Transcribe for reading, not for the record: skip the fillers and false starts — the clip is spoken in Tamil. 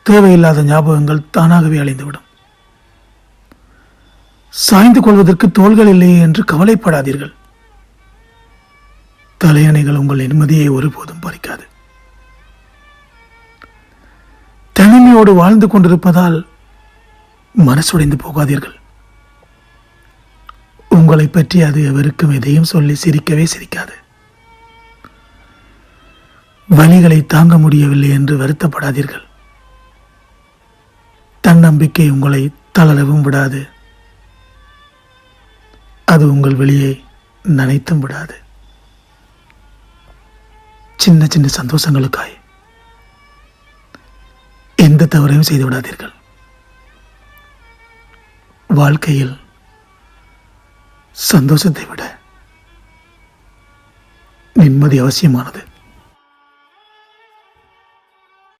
தேவையில்லாத ஞாபகங்கள் தானாகவே அழிந்துவிடும். சாய்ந்து கொள்வதற்கு தோள்கள் இல்லையே என்று கவலைப்படாதீர்கள். தலையணைகள் உங்கள் நிம்மதியை ஒருபோதும் பறிக்காது. தனிமையோடு வாழ்ந்து கொண்டிருப்பதால் மனசுடைந்து போகாதீர்கள். உங்களை பற்றி அது எவருக்கும் எதையும் சொல்லி சிரிக்கவே சிரிக்காது. வலிகளை தாங்க முடியவில்லை என்று வருத்தப்படாதீர்கள். தன்னம்பிக்கை உங்களை தளரவும் விடாது. அது உங்கள் வெளியே நனைத்தும் விடாது. சின்ன சின்ன சந்தோஷங்களுக்காய் எந்த தவறையும் செய்து விடாதீர்கள். வாழ்க்கையில் சந்தோஷத்தை விட நிம்மதி அவசியமானது.